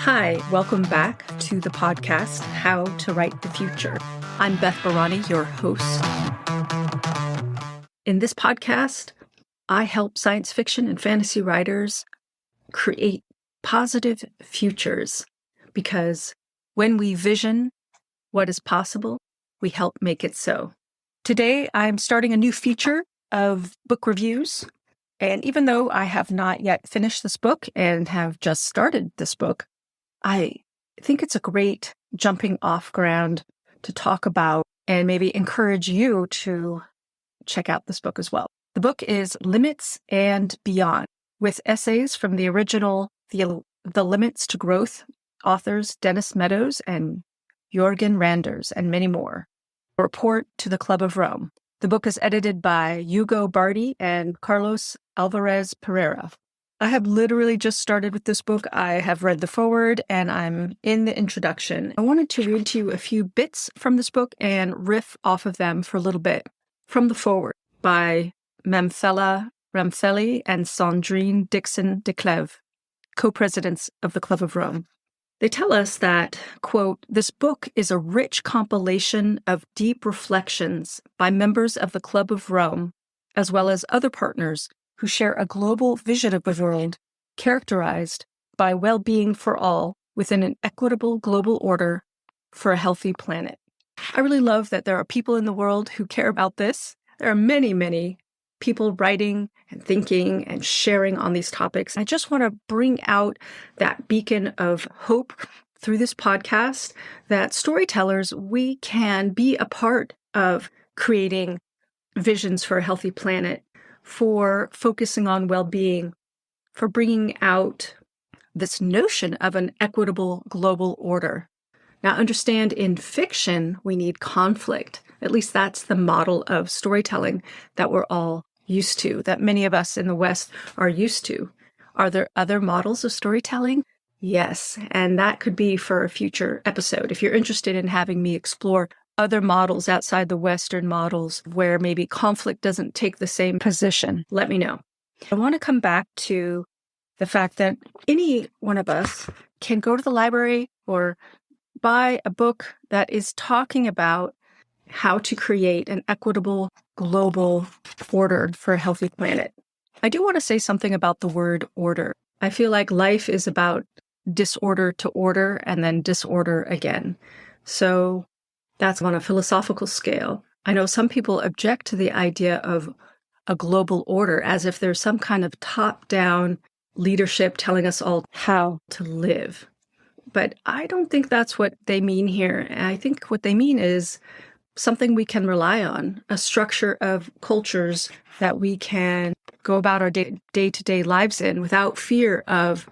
Hi, welcome back to the podcast, How to Write the Future. I'm Beth Barany, your host. In this podcast, I help science fiction and fantasy writers create positive futures because when we vision what is possible, we help make it so. Today, I'm starting a new feature of book reviews. And even though I have not yet finished this book and have just started this book, I think it's a great jumping off ground to talk about and maybe encourage you to check out this book as well. The book is Limits and Beyond, with essays from the original The Limits to Growth authors Dennis Meadows and Jorgen Randers, and many more. A report to the Club of Rome. The book is edited by Hugo Bardi and Carlos Alvarez Pereira. I have literally just started with this book. I have read the foreword and I'm in the introduction. I wanted to read to you a few bits from this book and riff off of them for a little bit. From the foreword by Memphela Ramtheli and Sandrine Dixon de Clèves, co-presidents of the Club of Rome. They tell us that, quote, this book is a rich compilation of deep reflections by members of the Club of Rome, as well as other partners who share a global vision of the world characterized by well-being for all within an equitable global order for a healthy planet. I really love that there are people in the world who care about this. There are many, many people writing and thinking and sharing on these topics. I just want to bring out that beacon of hope through this podcast that storytellers, we can be a part of creating visions for a healthy planet, for focusing on well-being, for bringing out this notion of an equitable global order. Now, understand in fiction, we need conflict. At least that's the model of storytelling that we're all used to, that many of us in the West are used to. Are there other models of storytelling? Yes, and that could be for a future episode. If you're interested in having me explore other models outside the Western models where maybe conflict doesn't take the same position, let me know. I want to come back to the fact that any one of us can go to the library or buy a book that is talking about how to create an equitable global order for a healthy planet. I do want to say something about the word order. I feel like life is about disorder to order and then disorder again. So that's on a philosophical scale. I know some people object to the idea of a global order as if there's some kind of top-down leadership telling us all how to live. But I don't think that's what they mean here. And I think what they mean is something we can rely on, a structure of cultures that we can go about our day-to-day lives in without fear of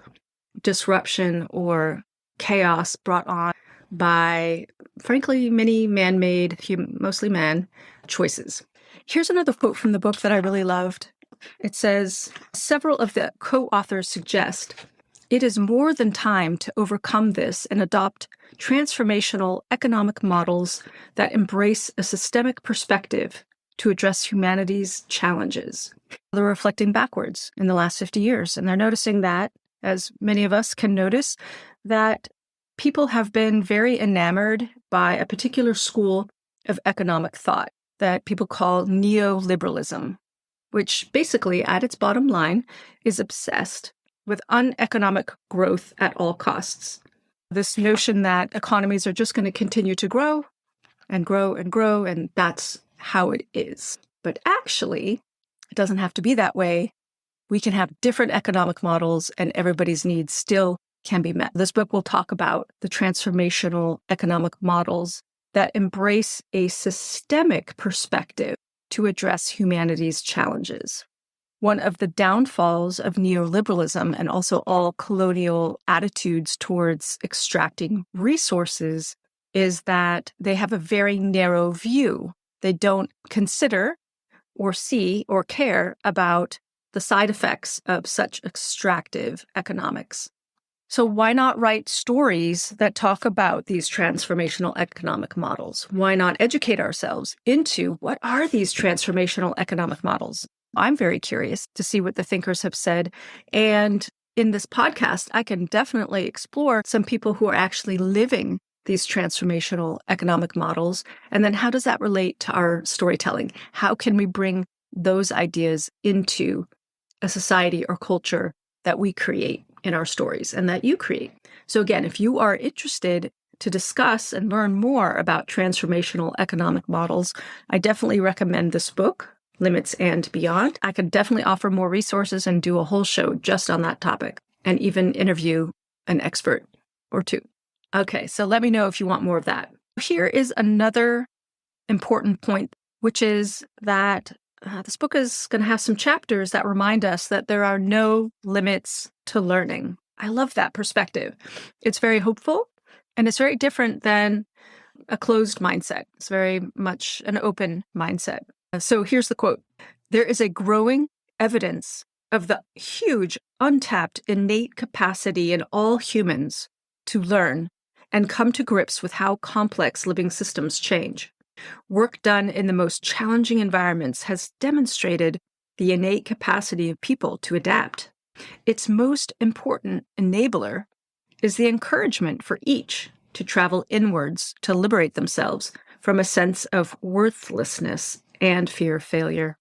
disruption or chaos brought on by, frankly, many man-made, mostly man, choices. Here's another quote from the book that I really loved. It says, several of the co-authors suggest it is more than time to overcome this and adopt transformational economic models that embrace a systemic perspective to address humanity's challenges. They're reflecting backwards in the last 50 years, and they're noticing that, as many of us can notice, that people have been very enamored by a particular school of economic thought that people call neoliberalism, which basically, at its bottom line, is obsessed with uneconomic growth at all costs. This notion that economies are just going to continue to grow and grow and grow, and that's how it is. But actually, it doesn't have to be that way. We can have different economic models and everybody's needs still can be met. This book will talk about the transformational economic models that embrace a systemic perspective to address humanity's challenges. One of the downfalls of neoliberalism and also all colonial attitudes towards extracting resources is that they have a very narrow view. They don't consider or see or care about the side effects of such extractive economics. So why not write stories that talk about these transformational economic models? Why not educate ourselves into what are these transformational economic models? I'm very curious to see what the thinkers have said. And in this podcast, I can definitely explore some people who are actually living these transformational economic models. And then how does that relate to our storytelling? How can we bring those ideas into a society or culture that we create in our stories and that you create? So again, if you are interested to discuss and learn more about transformational economic models, I definitely recommend this book, Limits and Beyond. I could definitely offer more resources and do a whole show just on that topic and even interview an expert or two. Okay, so let me know if you want more of that. Here is another important point, which is that this book is going to have some chapters that remind us that there are no limits to learning. I love that perspective. It's very hopeful, and it's very different than a closed mindset. It's very much an open mindset. So here's the quote. There is a growing evidence of the huge, untapped, innate capacity in all humans to learn and come to grips with how complex living systems change. Work done in the most challenging environments has demonstrated the innate capacity of people to adapt. Its most important enabler is the encouragement for each to travel inwards to liberate themselves from a sense of worthlessness and fear of failure.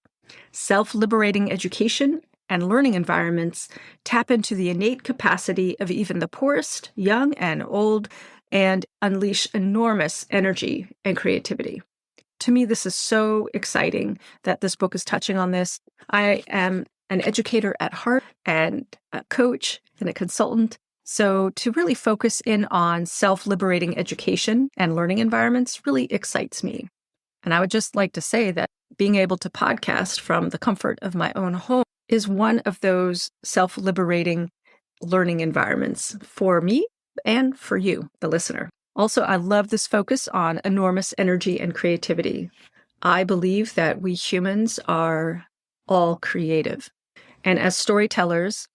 Self-liberating education and learning environments tap into the innate capacity of even the poorest, young and old, and unleash enormous energy and creativity. To me, this is so exciting that this book is touching on this. I am an educator at heart and a coach and a consultant. So to really focus in on self-liberating education and learning environments really excites me. And I would just like to say that being able to podcast from the comfort of my own home is one of those self-liberating learning environments for me and for you, the listener. Also, I love this focus on enormous energy and creativity. I believe that we humans are all creative. And as storytellers,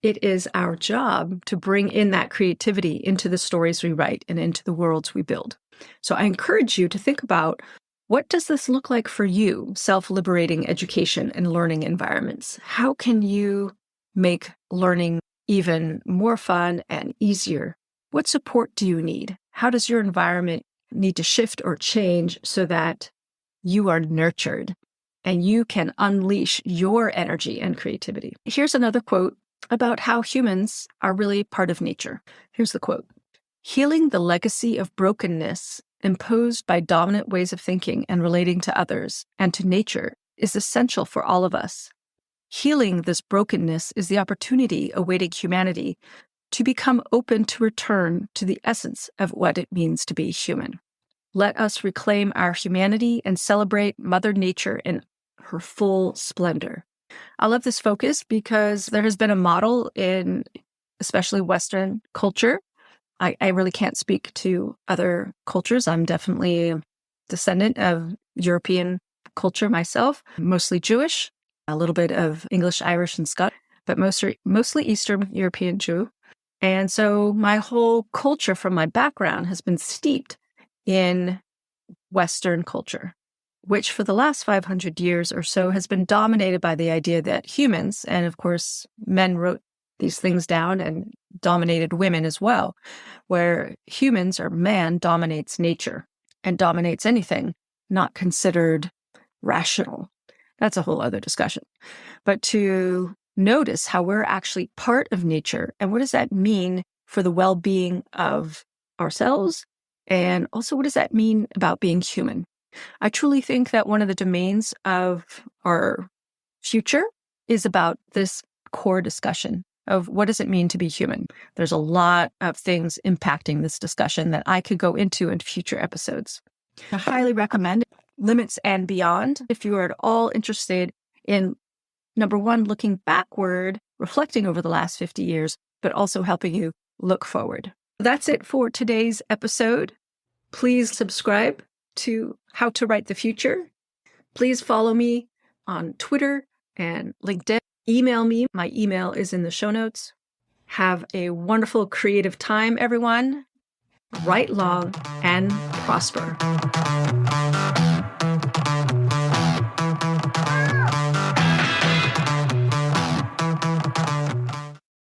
it is our job to bring in that creativity into the stories we write and into the worlds we build. So I encourage you to think about, what does this look like for you, self-liberating education and learning environments? How can you make learning even more fun and easier? What support do you need? How does your environment need to shift or change so that you are nurtured and you can unleash your energy and creativity? Here's another quote about how humans are really part of nature. Here's the quote. Healing the legacy of brokenness imposed by dominant ways of thinking and relating to others and to nature is essential for all of us. Healing this brokenness is the opportunity awaiting humanity to become open to return to the essence of what it means to be human. Let us reclaim our humanity and celebrate Mother Nature in her full splendor. I love this focus because there has been a model in especially Western culture. I really can't speak to other cultures. I'm definitely a descendant of European culture myself, mostly Jewish, a little bit of English, Irish, and Scottish, but mostly Eastern European Jew. And so my whole culture from my background has been steeped in Western culture, which for the last 500 years or so has been dominated by the idea that humans, and of course, men wrote these things down and dominated women as well, where humans or man dominates nature and dominates anything not considered rational. That's a whole other discussion. But to notice how we're actually part of nature and what does that mean for the well-being of ourselves? And also, what does that mean about being human? I truly think that one of the domains of our future is about this core discussion of what does it mean to be human. There's a lot of things impacting this discussion that I could go into in future episodes. I highly recommend Limits and Beyond if you are at all interested in, number one, looking backward, reflecting over the last 50 years, but also helping you look forward. That's it for today's episode. Please subscribe to How to Write the Future. Please follow me on Twitter and LinkedIn. Email me. My email is in the show notes. Have a wonderful creative time, everyone. Write long and prosper.